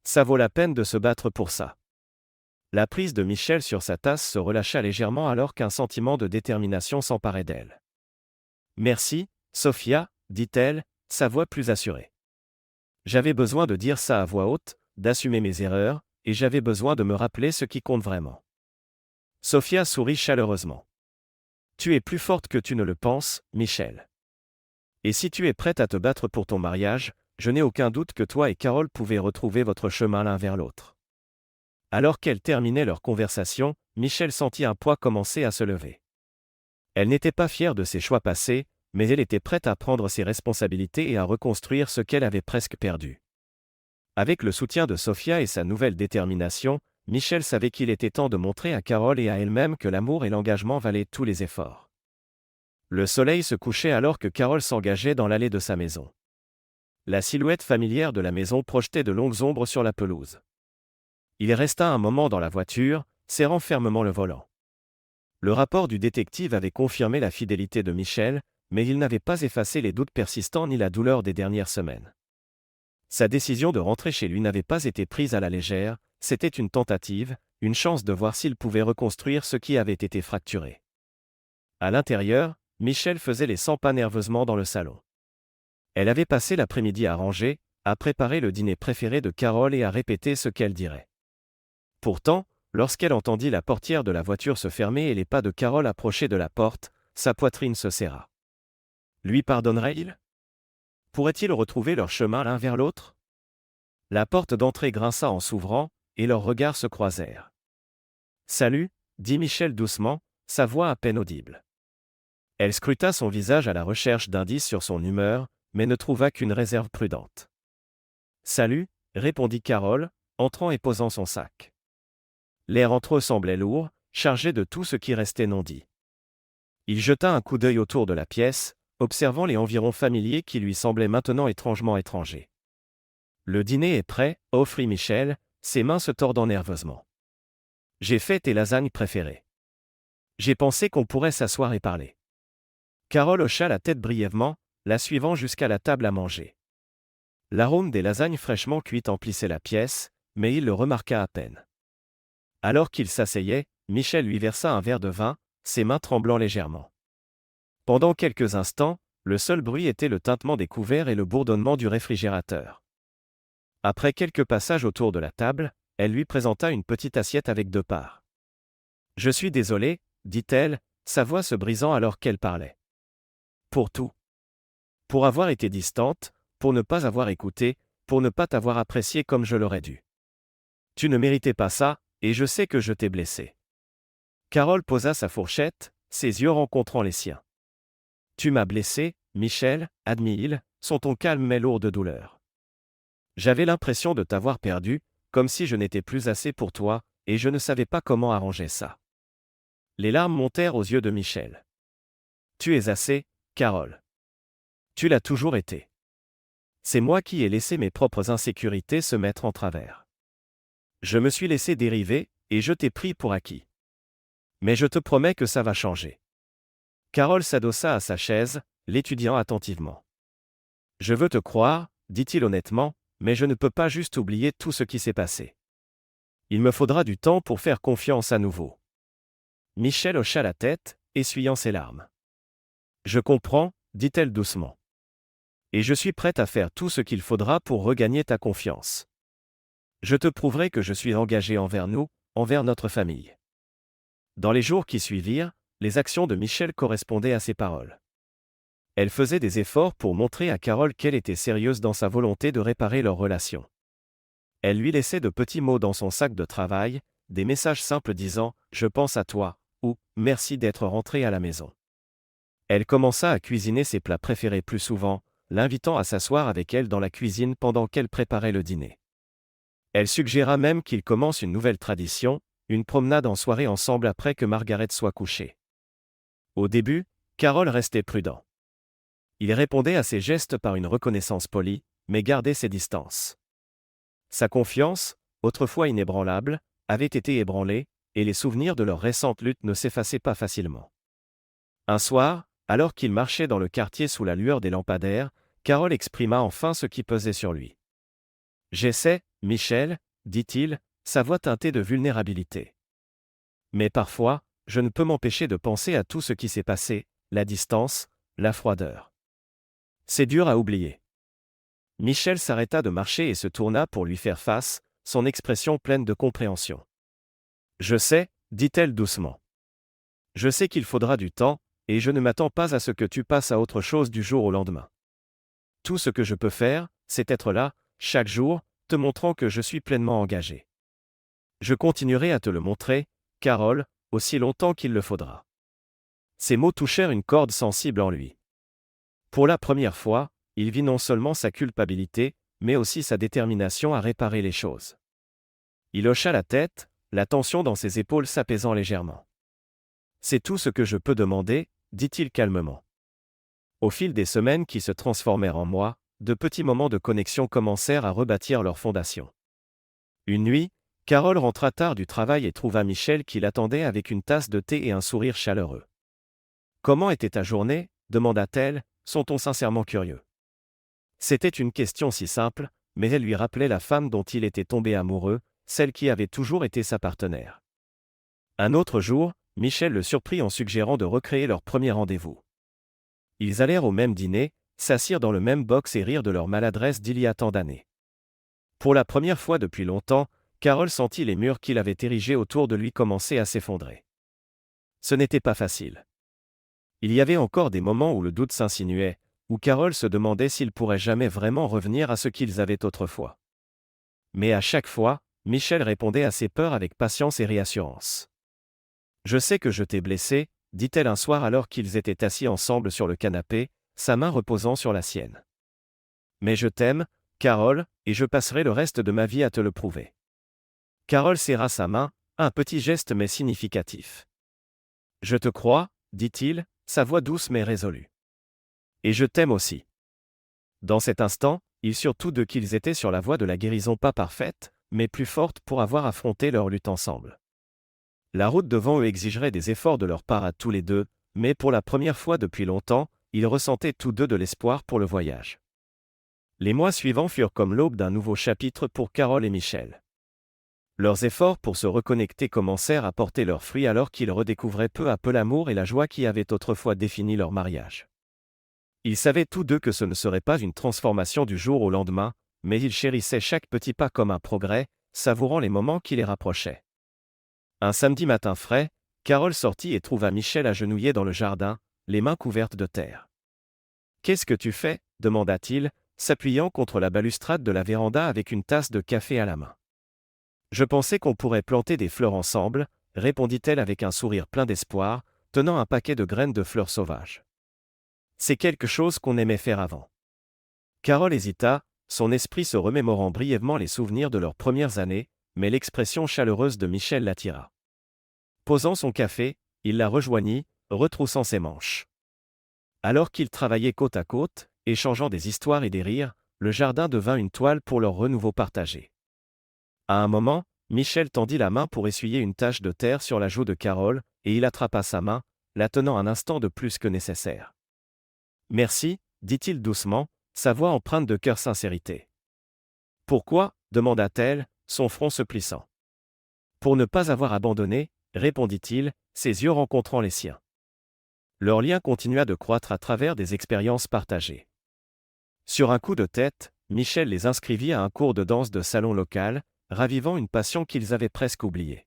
Ça vaut la peine de se battre pour ça. La prise de Michel sur sa tasse se relâcha légèrement alors qu'un sentiment de détermination s'emparait d'elle. Merci, Sophia, dit-elle, sa voix plus assurée. J'avais besoin de dire ça à voix haute, d'assumer mes erreurs, et j'avais besoin de me rappeler ce qui compte vraiment. Sophia sourit chaleureusement. Tu es plus forte que tu ne le penses, Michel. Et si tu es prête à te battre pour ton mariage, je n'ai aucun doute que toi et Carole pouvez retrouver votre chemin l'un vers l'autre. Alors qu'elle terminait leur conversation, Michel sentit un poids commencer à se lever. Elle n'était pas fière de ses choix passés, mais elle était prête à prendre ses responsabilités et à reconstruire ce qu'elle avait presque perdu. Avec le soutien de Sophia et sa nouvelle détermination, Michel savait qu'il était temps de montrer à Carole et à elle-même que l'amour et l'engagement valaient tous les efforts. Le soleil se couchait alors que Carole s'engageait dans l'allée de sa maison. La silhouette familière de la maison projetait de longues ombres sur la pelouse. Il resta un moment dans la voiture, serrant fermement le volant. Le rapport du détective avait confirmé la fidélité de Michel, mais il n'avait pas effacé les doutes persistants ni la douleur des dernières semaines. Sa décision de rentrer chez lui n'avait pas été prise à la légère, c'était une tentative, une chance de voir s'il pouvait reconstruire ce qui avait été fracturé. À l'intérieur, Michel faisait les 100 pas nerveusement dans le salon. Elle avait passé l'après-midi à ranger, à préparer le dîner préféré de Carole et à répéter ce qu'elle dirait. Pourtant, lorsqu'elle entendit la portière de la voiture se fermer et les pas de Carole approcher de la porte, sa poitrine se serra. Lui pardonnerait-il ? Pourraient-ils retrouver leur chemin l'un vers l'autre ? La porte d'entrée grinça en s'ouvrant, et leurs regards se croisèrent. « Salut » dit Michel doucement, sa voix à peine audible. Elle scruta son visage à la recherche d'indices sur son humeur, mais ne trouva qu'une réserve prudente. « Salut » répondit Carole, entrant et posant son sac. L'air entre eux semblait lourd, chargé de tout ce qui restait non dit. Il jeta un coup d'œil autour de la pièce, observant les environs familiers qui lui semblaient maintenant étrangement étrangers. « Le dîner est prêt » offrit Michel, ses mains se tordant nerveusement. « J'ai fait tes lasagnes préférées. J'ai pensé qu'on pourrait s'asseoir et parler. » Carole hocha la tête brièvement, la suivant jusqu'à la table à manger. L'arôme des lasagnes fraîchement cuites emplissait la pièce, mais il le remarqua à peine. Alors qu'il s'asseyait, Michel lui versa un verre de vin, ses mains tremblant légèrement. Pendant quelques instants, le seul bruit était le tintement des couverts et le bourdonnement du réfrigérateur. Après quelques passages autour de la table, elle lui présenta une petite assiette avec 2 parts. « Je suis désolée, dit-elle, sa voix se brisant alors qu'elle parlait. Pour tout. Pour avoir été distante, pour ne pas avoir écouté, pour ne pas t'avoir apprécié comme je l'aurais dû. Tu ne méritais pas ça, et je sais que je t'ai blessé. » Carole posa sa fourchette, ses yeux rencontrant les siens. « Tu m'as blessé, Michel, admit-il, son ton calme mais lourd de douleur. J'avais l'impression de t'avoir perdu, comme si je n'étais plus assez pour toi, et je ne savais pas comment arranger ça. » Les larmes montèrent aux yeux de Michel. « Tu es assez, Carole. Tu l'as toujours été. C'est moi qui ai laissé mes propres insécurités se mettre en travers. Je me suis laissé dériver, et je t'ai pris pour acquis. Mais je te promets que ça va changer. » Carole s'adossa à sa chaise, l'étudiant attentivement. « Je veux te croire, dit-il honnêtement, mais je ne peux pas juste oublier tout ce qui s'est passé. Il me faudra du temps pour faire confiance à nouveau. » Michel hocha la tête, essuyant ses larmes. « Je comprends, dit-elle doucement. Et je suis prête à faire tout ce qu'il faudra pour regagner ta confiance. Je te prouverai que je suis engagé envers nous, envers notre famille. » Dans les jours qui suivirent, les actions de Michel correspondaient à ses paroles. Elle faisait des efforts pour montrer à Carole qu'elle était sérieuse dans sa volonté de réparer leur relation. Elle lui laissait de petits mots dans son sac de travail, des messages simples disant « Je pense à toi » ou « Merci d'être rentré à la maison ». Elle commença à cuisiner ses plats préférés plus souvent, l'invitant à s'asseoir avec elle dans la cuisine pendant qu'elle préparait le dîner. Elle suggéra même qu'ils commencent une nouvelle tradition, une promenade en soirée ensemble après que Margaret soit couchée. Au début, Carole restait prudent. Il répondait à ses gestes par une reconnaissance polie, mais gardait ses distances. Sa confiance, autrefois inébranlable, avait été ébranlée, et les souvenirs de leur récente lutte ne s'effaçaient pas facilement. Un soir, alors qu'il marchait dans le quartier sous la lueur des lampadaires, Carole exprima enfin ce qui pesait sur lui. « J'essaie, Michel, dit-il, sa voix teintée de vulnérabilité. Mais parfois, je ne peux m'empêcher de penser à tout ce qui s'est passé, la distance, la froideur. C'est dur à oublier. » Michel s'arrêta de marcher et se tourna pour lui faire face, son expression pleine de compréhension. « Je sais, dit-elle doucement. Je sais qu'il faudra du temps, et je ne m'attends pas à ce que tu passes à autre chose du jour au lendemain. Tout ce que je peux faire, c'est être là, chaque jour, te montrant que je suis pleinement engagé. Je continuerai à te le montrer, Carole, aussi longtemps qu'il le faudra. » Ces mots touchèrent une corde sensible en lui. Pour la première fois, il vit non seulement sa culpabilité, mais aussi sa détermination à réparer les choses. Il hocha la tête, la tension dans ses épaules s'apaisant légèrement. « C'est tout ce que je peux demander, » dit-il calmement. Au fil des semaines qui se transformèrent en mois, de petits moments de connexion commencèrent à rebâtir leur fondation. Une nuit, Carole rentra tard du travail et trouva Michel qui l'attendait avec une tasse de thé et un sourire chaleureux. « Comment était ta journée ?» demanda-t-elle, son ton sincèrement curieux. C'était une question si simple, mais elle lui rappelait la femme dont il était tombé amoureux, celle qui avait toujours été sa partenaire. Un autre jour, Michel le surprit en suggérant de recréer leur premier rendez-vous. Ils allèrent au même dîner, s'assirent dans le même box et rirent de leur maladresse d'il y a tant d'années. Pour la première fois depuis longtemps, Carole sentit les murs qu'il avait érigés autour de lui commencer à s'effondrer. Ce n'était pas facile. Il y avait encore des moments où le doute s'insinuait, où Carole se demandait s'ils pourraient jamais vraiment revenir à ce qu'ils avaient autrefois. Mais à chaque fois, Michel répondait à ses peurs avec patience et réassurance. « Je sais que je t'ai blessé, » dit-elle un soir alors qu'ils étaient assis ensemble sur le canapé, sa main reposant sur la sienne. « Mais je t'aime, Carole, et je passerai le reste de ma vie à te le prouver. » Carole serra sa main, un petit geste mais significatif. « Je te crois, » dit-il, sa voix douce mais résolue. « Et je t'aime aussi. » Dans cet instant, ils surent tous deux qu'ils étaient sur la voie de la guérison pas parfaite, mais plus forte pour avoir affronté leur lutte ensemble. La route devant eux exigerait des efforts de leur part à tous les deux, mais pour la première fois depuis longtemps, ils ressentaient tous deux de l'espoir pour le voyage. Les mois suivants furent comme l'aube d'un nouveau chapitre pour Carole et Michel. Leurs efforts pour se reconnecter commencèrent à porter leurs fruits alors qu'ils redécouvraient peu à peu l'amour et la joie qui avaient autrefois défini leur mariage. Ils savaient tous deux que ce ne serait pas une transformation du jour au lendemain, mais ils chérissaient chaque petit pas comme un progrès, savourant les moments qui les rapprochaient. Un samedi matin frais, Carole sortit et trouva Michel agenouillé dans le jardin, les mains couvertes de terre. « Qu'est-ce que tu fais » demanda-t-il, s'appuyant contre la balustrade de la véranda avec une tasse de café à la main. « Je pensais qu'on pourrait planter des fleurs ensemble, » répondit-elle avec un sourire plein d'espoir, tenant un paquet de graines de fleurs sauvages. C'est quelque chose qu'on aimait faire avant. Carole hésita, son esprit se remémorant brièvement les souvenirs de leurs premières années, mais l'expression chaleureuse de Michel l'attira. Posant son café, il la rejoignit, retroussant ses manches. Alors qu'ils travaillaient côte à côte, échangeant des histoires et des rires, le jardin devint une toile pour leur renouveau partagé. À un moment, Michel tendit la main pour essuyer une tache de terre sur la joue de Carole, et il attrapa sa main, la tenant un instant de plus que nécessaire. « Merci, » dit-il doucement, sa voix empreinte de cœur sincérité. « Pourquoi » demanda-t-elle, son front se plissant. « Pour ne pas avoir abandonné » répondit-il, ses yeux rencontrant les siens. Leur lien continua de croître à travers des expériences partagées. Sur un coup de tête, Michel les inscrivit à un cours de danse de salon local, ravivant une passion qu'ils avaient presque oubliée.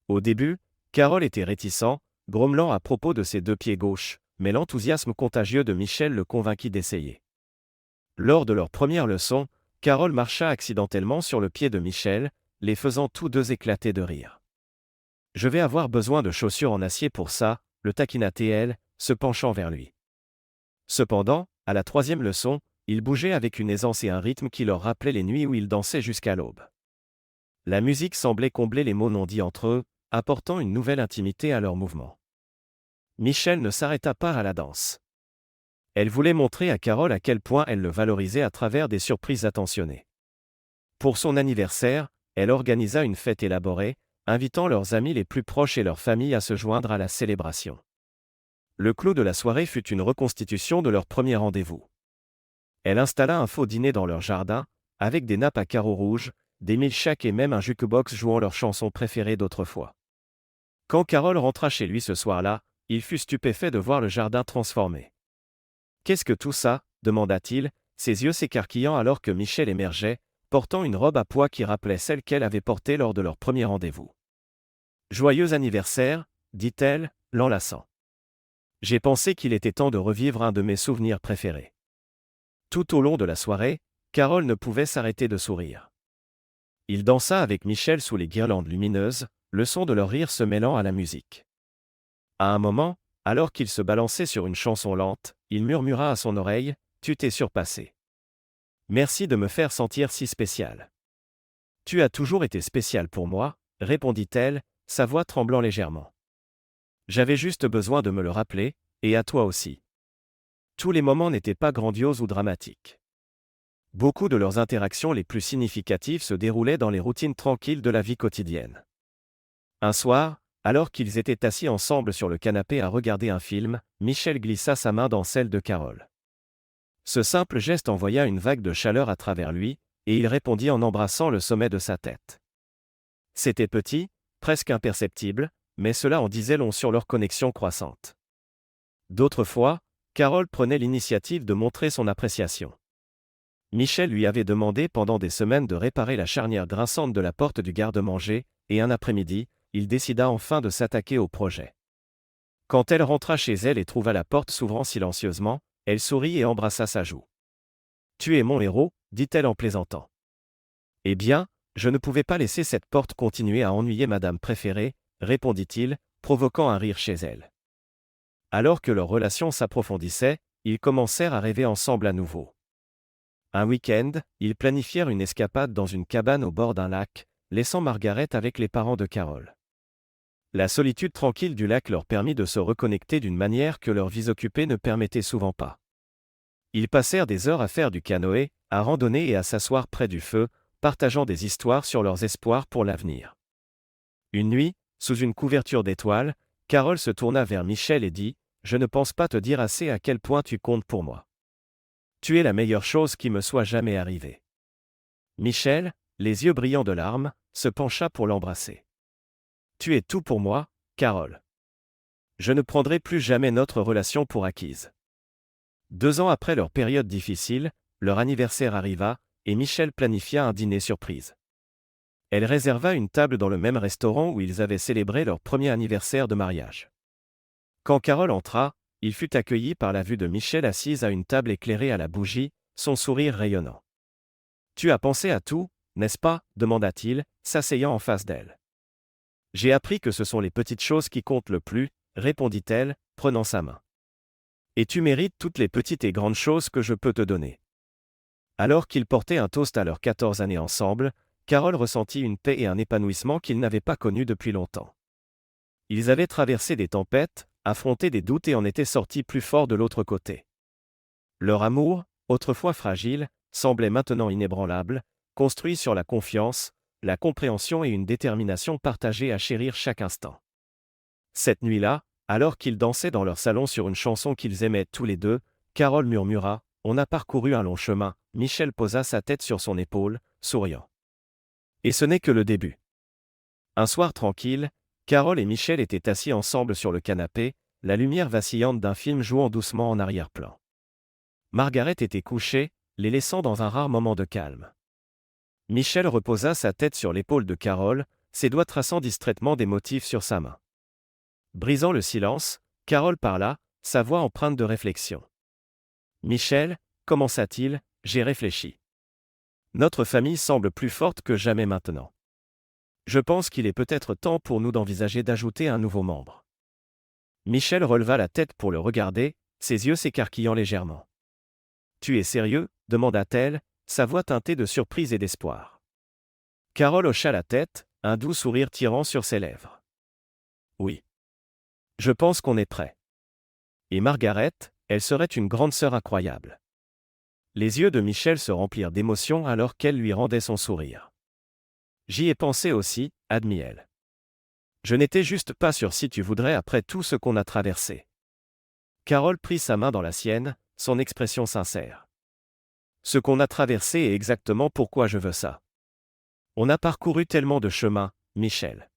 Au début, Carole était réticent, grommelant à propos de ses deux pieds gauches, mais l'enthousiasme contagieux de Michel le convainquit d'essayer. Lors de leur première leçon, Carole marcha accidentellement sur le pied de Michel, les faisant tous deux éclater de rire. « Je vais avoir besoin de chaussures en acier pour ça », le taquina-t-elle, se penchant vers lui. Cependant, à la troisième leçon, ils bougeaient avec une aisance et un rythme qui leur rappelaient les nuits où ils dansaient jusqu'à l'aube. La musique semblait combler les mots non dits entre eux, apportant une nouvelle intimité à leurs mouvements. Michel ne s'arrêta pas à la danse. Elle voulait montrer à Carole à quel point elle le valorisait à travers des surprises attentionnées. Pour son anniversaire, elle organisa une fête élaborée, invitant leurs amis les plus proches et leurs familles à se joindre à la célébration. Le clou de la soirée fut une reconstitution de leur premier rendez-vous. Elle installa un faux dîner dans leur jardin, avec des nappes à carreaux rouges, des milkshakes et même un jukebox jouant leurs chansons préférées d'autrefois. Quand Carole rentra chez lui ce soir-là, il fut stupéfait de voir le jardin transformé. « Qu'est-ce que tout ça » demanda-t-il, ses yeux s'écarquillant alors que Michel émergeait, portant une robe à pois qui rappelait celle qu'elle avait portée lors de leur premier rendez-vous. « Joyeux anniversaire » dit-elle, l'enlaçant. « J'ai pensé qu'il était temps de revivre un de mes souvenirs préférés. » Tout au long de la soirée, Carole ne pouvait s'arrêter de sourire. Il dansa avec Michel sous les guirlandes lumineuses, le son de leur rire se mêlant à la musique. À un moment, alors qu'il se balançait sur une chanson lente, il murmura à son oreille, « Tu t'es surpassé. Merci de me faire sentir si spécial. »« Tu as toujours été spécial pour moi, » répondit-elle, sa voix tremblant légèrement. « J'avais juste besoin de me le rappeler, et à toi aussi. » Tous les moments n'étaient pas grandioses ou dramatiques. Beaucoup de leurs interactions les plus significatives se déroulaient dans les routines tranquilles de la vie quotidienne. Un soir, alors qu'ils étaient assis ensemble sur le canapé à regarder un film, Michel glissa sa main dans celle de Carole. Ce simple geste envoya une vague de chaleur à travers lui, et il répondit en embrassant le sommet de sa tête. C'était petit, presque imperceptible, mais cela en disait long sur leur connexion croissante. D'autres fois, Carole prenait l'initiative de montrer son appréciation. Michel lui avait demandé pendant des semaines de réparer la charnière grinçante de la porte du garde-manger, et un après-midi, il décida enfin de s'attaquer au projet. Quand elle rentra chez elle et trouva la porte s'ouvrant silencieusement, elle sourit et embrassa sa joue. « Tu es mon héros » dit-elle en plaisantant. « Eh bien, je ne pouvais pas laisser cette porte continuer à ennuyer madame préférée, » répondit-il, provoquant un rire chez elle. Alors que leur relation s'approfondissait, ils commencèrent à rêver ensemble à nouveau. Un week-end, ils planifièrent une escapade dans une cabane au bord d'un lac, laissant Margaret avec les parents de Carole. La solitude tranquille du lac leur permit de se reconnecter d'une manière que leurs vies occupées ne permettaient souvent pas. Ils passèrent des heures à faire du canoë, à randonner et à s'asseoir près du feu, partageant des histoires sur leurs espoirs pour l'avenir. Une nuit, sous une couverture d'étoiles, Carole se tourna vers Michel et dit « Je ne pense pas te dire assez à quel point tu comptes pour moi. Tu es la meilleure chose qui me soit jamais arrivée. » Michel, les yeux brillants de larmes, se pencha pour l'embrasser. « Tu es tout pour moi, Carole. Je ne prendrai plus jamais notre relation pour acquise. » 2 ans après leur période difficile, leur anniversaire arriva, et Michel planifia un dîner surprise. Elle réserva une table dans le même restaurant où ils avaient célébré leur premier anniversaire de mariage. Quand Carole entra, il fut accueilli par la vue de Michel assise à une table éclairée à la bougie, son sourire rayonnant. « Tu as pensé à tout, n'est-ce pas » demanda-t-il, s'asseyant en face d'elle. « J'ai appris que ce sont les petites choses qui comptent le plus, » répondit-elle, prenant sa main. « Et tu mérites toutes les petites et grandes choses que je peux te donner. » Alors qu'ils portaient un toast à leurs 14 années ensemble, Carole ressentit une paix et un épanouissement qu'ils n'avaient pas connus depuis longtemps. Ils avaient traversé des tempêtes, affronté des doutes et en étaient sortis plus forts de l'autre côté. Leur amour, autrefois fragile, semblait maintenant inébranlable, construit sur la confiance, la compréhension et une détermination partagée à chérir chaque instant. Cette nuit-là, alors qu'ils dansaient dans leur salon sur une chanson qu'ils aimaient tous les deux, Carole murmura « On a parcouru un long chemin », Michel posa sa tête sur son épaule, souriant. Et ce n'est que le début. Un soir tranquille, Carole et Michel étaient assis ensemble sur le canapé, la lumière vacillante d'un film jouant doucement en arrière-plan. Margaret était couchée, les laissant dans un rare moment de calme. Michel reposa sa tête sur l'épaule de Carole, ses doigts traçant distraitement des motifs sur sa main. Brisant le silence, Carole parla, sa voix empreinte de réflexion. « Michel, commença-t-il, j'ai réfléchi. Notre famille semble plus forte que jamais maintenant. Je pense qu'il est peut-être temps pour nous d'envisager d'ajouter un nouveau membre. » Michel releva la tête pour le regarder, ses yeux s'écarquillant légèrement. « Tu es sérieux » demanda-t-elle, sa voix teintée de surprise et d'espoir. Carole hocha la tête, un doux sourire tirant sur ses lèvres. « Oui. Je pense qu'on est prêt. Et Margaret, elle serait une grande sœur incroyable. » Les yeux de Michel se remplirent d'émotion alors qu'elle lui rendait son sourire. « J'y ai pensé aussi, » admit-elle. « Je n'étais juste pas sûr si tu voudrais après tout ce qu'on a traversé. » Carole prit sa main dans la sienne, son expression sincère. « Ce qu'on a traversé est exactement pourquoi je veux ça. On a parcouru tellement de chemins, Michel.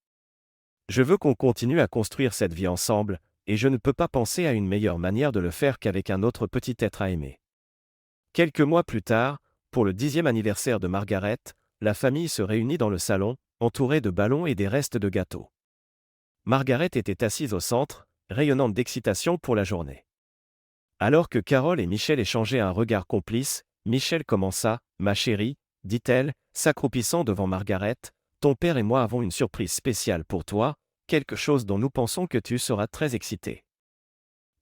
Je veux qu'on continue à construire cette vie ensemble, et je ne peux pas penser à une meilleure manière de le faire qu'avec un autre petit être à aimer. » Quelques mois plus tard, pour le 10e anniversaire de Margaret, la famille se réunit dans le salon, entourée de ballons et des restes de gâteaux. Margaret était assise au centre, rayonnante d'excitation pour la journée. Alors que Carole et Michel échangeaient un regard complice, Michel commença, « Ma chérie, » dit-elle, s'accroupissant devant Margaret, « ton père et moi avons une surprise spéciale pour toi, quelque chose dont nous pensons que tu seras très excitée. »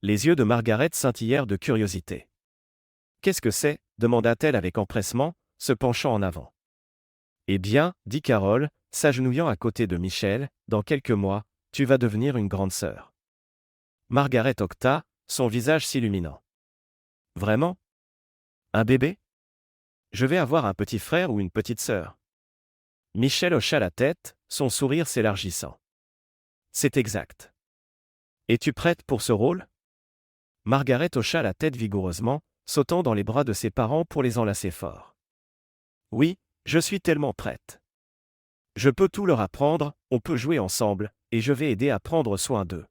Les yeux de Margaret scintillèrent de curiosité. « Qu'est-ce que c'est » demanda-t-elle avec empressement, se penchant en avant. « Eh bien, » dit Carole, s'agenouillant à côté de Michel, « dans quelques mois, tu vas devenir une grande sœur. » Margaret octa, son visage s'illuminant. « Vraiment ? Un bébé ? Je vais avoir un petit frère ou une petite sœur ?» Michel hocha la tête, son sourire s'élargissant. « C'est exact. Es-tu prête pour ce rôle ?» Margaret hocha la tête vigoureusement, sautant dans les bras de ses parents pour les enlacer fort. « Oui, je suis tellement prête. Je peux tout leur apprendre, on peut jouer ensemble, et je vais aider à prendre soin d'eux. »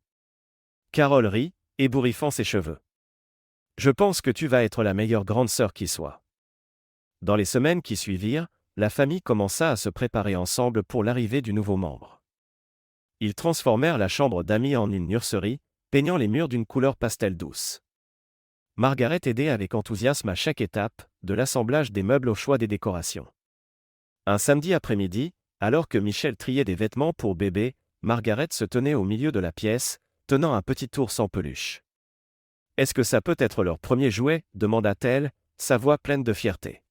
Carole rit, ébouriffant ses cheveux. « Je pense que tu vas être la meilleure grande sœur qui soit. » Dans les semaines qui suivirent, la famille commença à se préparer ensemble pour l'arrivée du nouveau membre. Ils transformèrent la chambre d'amis en une nurserie, peignant les murs d'une couleur pastel douce. Margaret aidait avec enthousiasme à chaque étape, de l'assemblage des meubles au choix des décorations. Un samedi après-midi, alors que Michel triait des vêtements pour bébé, Margaret se tenait au milieu de la pièce, tenant un petit ours en peluche. « Est-ce que ça peut être leur premier jouet » demanda-t-elle, sa voix pleine de fierté.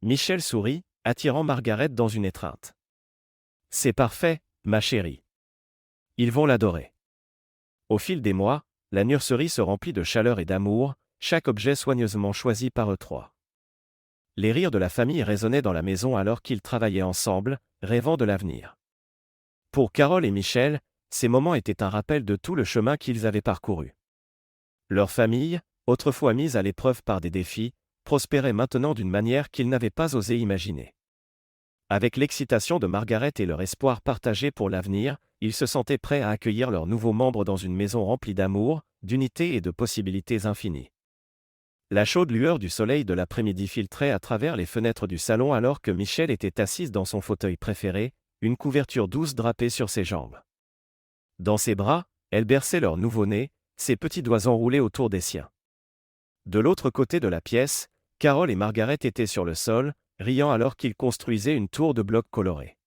Michel sourit, attirant Margaret dans une étreinte. « C'est parfait, ma chérie. Ils vont l'adorer. » Au fil des mois, la nurserie se remplit de chaleur et d'amour, chaque objet soigneusement choisi par eux trois. Les rires de la famille résonnaient dans la maison alors qu'ils travaillaient ensemble, rêvant de l'avenir. Pour Carole et Michel, ces moments étaient un rappel de tout le chemin qu'ils avaient parcouru. Leur famille, autrefois mise à l'épreuve par des défis, prospérait maintenant d'une manière qu'ils n'avaient pas osé imaginer. Avec l'excitation de Margaret et leur espoir partagé pour l'avenir, ils se sentaient prêts à accueillir leurs nouveaux membres dans une maison remplie d'amour, d'unité et de possibilités infinies. La chaude lueur du soleil de l'après-midi filtrait à travers les fenêtres du salon alors que Michel était assise dans son fauteuil préféré, une couverture douce drapée sur ses jambes. Dans ses bras, elle berçait leur nouveau-né, ses petits doigts enroulés autour des siens. De l'autre côté de la pièce, Carole et Margaret étaient sur le sol, riant alors qu'ils construisaient une tour de blocs colorés.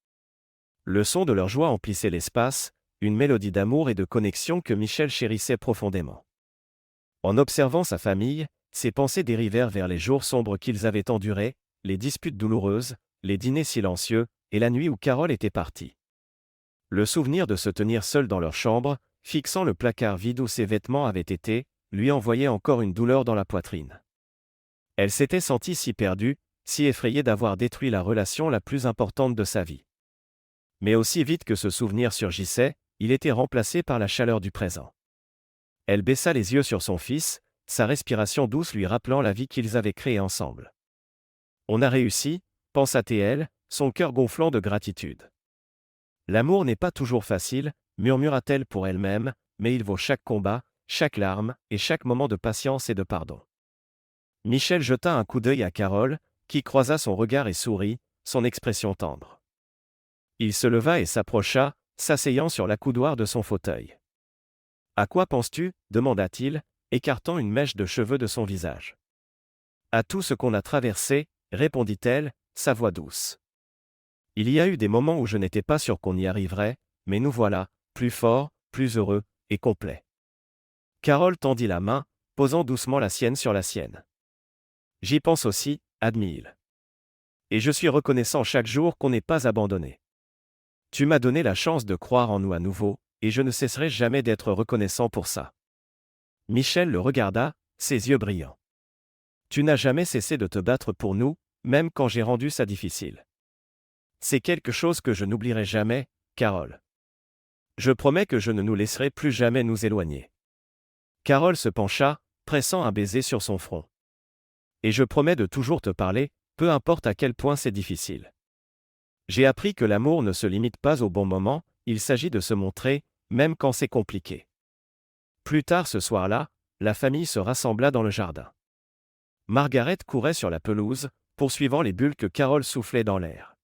Le son de leur joie emplissait l'espace, une mélodie d'amour et de connexion que Michel chérissait profondément. En observant sa famille, ses pensées dérivèrent vers les jours sombres qu'ils avaient endurés, les disputes douloureuses, les dîners silencieux, et la nuit où Carole était partie. Le souvenir de se tenir seul dans leur chambre, fixant le placard vide où ses vêtements avaient été, lui envoyait encore une douleur dans la poitrine. Elle s'était sentie si perdue, si effrayée d'avoir détruit la relation la plus importante de sa vie. Mais aussi vite que ce souvenir surgissait, il était remplacé par la chaleur du présent. Elle baissa les yeux sur son fils, sa respiration douce lui rappelant la vie qu'ils avaient créée ensemble. On a réussi, pensa-t-elle, son cœur gonflant de gratitude. L'amour n'est pas toujours facile, murmura-t-elle pour elle-même, mais il vaut chaque combat, chaque larme, et chaque moment de patience et de pardon. Michel jeta un coup d'œil à Carole, qui croisa son regard et sourit, son expression tendre. Il se leva et s'approcha, s'asseyant sur l'accoudoir de son fauteuil. « À quoi penses-tu » demanda-t-il, écartant une mèche de cheveux de son visage. « À tout ce qu'on a traversé » répondit-elle, sa voix douce. « Il y a eu des moments où je n'étais pas sûr qu'on y arriverait, mais nous voilà, plus forts, plus heureux, et complets. » Carole tendit la main, posant doucement la sienne sur la sienne. « J'y pense aussi, » admit-il. « Et je suis reconnaissant chaque jour qu'on n'ait pas abandonné. Tu m'as donné la chance de croire en nous à nouveau, et je ne cesserai jamais d'être reconnaissant pour ça. » Michel le regarda, ses yeux brillants. « Tu n'as jamais cessé de te battre pour nous, même quand j'ai rendu ça difficile. C'est quelque chose que je n'oublierai jamais, Carole. Je promets que je ne nous laisserai plus jamais nous éloigner. » Carole se pencha, pressant un baiser sur son front. « Et je promets de toujours te parler, peu importe à quel point c'est difficile. J'ai appris que l'amour ne se limite pas au bon moment, il s'agit de se montrer, même quand c'est compliqué. » Plus tard ce soir-là, la famille se rassembla dans le jardin. Margaret courait sur la pelouse, poursuivant les bulles que Carole soufflait dans l'air.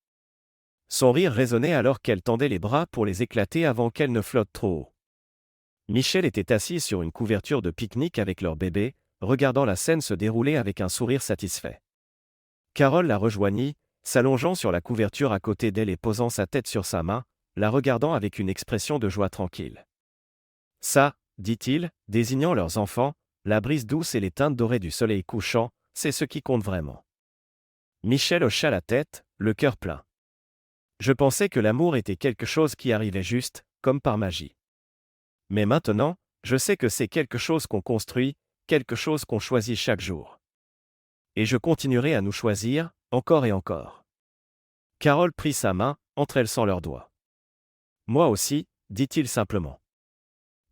Son rire résonnait alors qu'elle tendait les bras pour les éclater avant qu'elle ne flotte trop haut. Michel était assis sur une couverture de pique-nique avec leur bébé, regardant la scène se dérouler avec un sourire satisfait. Carole la rejoignit, s'allongeant sur la couverture à côté d'elle et posant sa tête sur sa main, la regardant avec une expression de joie tranquille. « Ça, » dit-il, désignant leurs enfants, la brise douce et les teintes dorées du soleil couchant, c'est ce qui compte vraiment. Michel hocha la tête, le cœur plein. Je pensais que l'amour était quelque chose qui arrivait juste, comme par magie. Mais maintenant, je sais que c'est quelque chose qu'on construit, quelque chose qu'on choisit chaque jour. Et je continuerai à nous choisir, encore et encore. Carole prit sa main, entrelaçant leurs doigts. Moi aussi, dit-il simplement.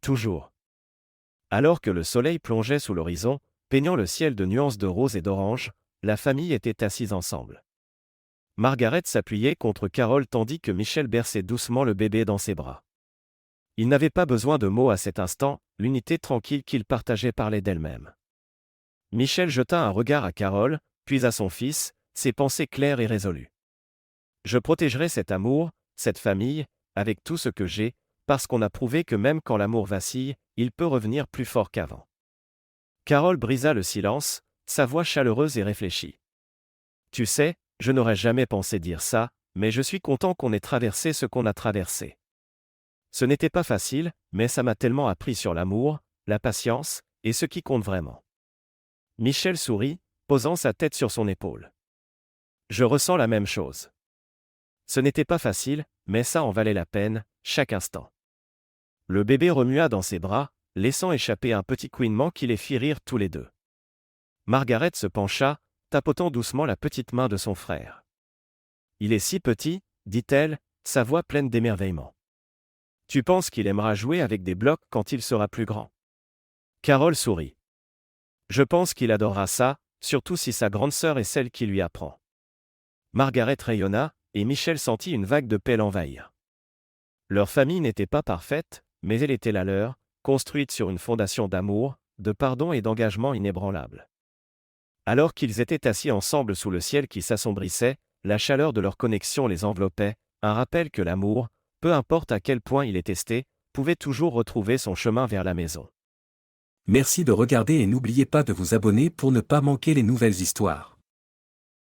Toujours. Alors que le soleil plongeait sous l'horizon, peignant le ciel de nuances de rose et d'orange, la famille était assise ensemble. Margaret s'appuyait contre Carole tandis que Michel berçait doucement le bébé dans ses bras. Ils n'avaient pas besoin de mots à cet instant, l'unité tranquille qu'ils partageaient parlait d'elle-même. Michel jeta un regard à Carole, puis à son fils, ses pensées claires et résolues. Je protégerai cet amour, cette famille, avec tout ce que j'ai, parce qu'on a prouvé que même quand l'amour vacille, il peut revenir plus fort qu'avant. Carole brisa le silence, sa voix chaleureuse et réfléchie. Tu sais, je n'aurais jamais pensé dire ça, mais je suis content qu'on ait traversé ce qu'on a traversé. Ce n'était pas facile, mais ça m'a tellement appris sur l'amour, la patience, et ce qui compte vraiment. Michel sourit, posant sa tête sur son épaule. Je ressens la même chose. Ce n'était pas facile, mais ça en valait la peine, chaque instant. Le bébé remua dans ses bras, laissant échapper un petit couinement qui les fit rire tous les deux. Margaret se pencha, tapotant doucement la petite main de son frère. « Il est si petit, » dit-elle, sa voix pleine d'émerveillement. « Tu penses qu'il aimera jouer avec des blocs quand il sera plus grand ?» Carole sourit. « Je pense qu'il adorera ça, surtout si sa grande sœur est celle qui lui apprend. » Margaret rayonna, et Michel sentit une vague de paix l'envahir. Leur famille n'était pas parfaite, mais elle était la leur, construite sur une fondation d'amour, de pardon et d'engagement inébranlable. Alors qu'ils étaient assis ensemble sous le ciel qui s'assombrissait, la chaleur de leur connexion les enveloppait, un rappel que l'amour, peu importe à quel point il est testé, pouvait toujours retrouver son chemin vers la maison. Merci de regarder et n'oubliez pas de vous abonner pour ne pas manquer les nouvelles histoires.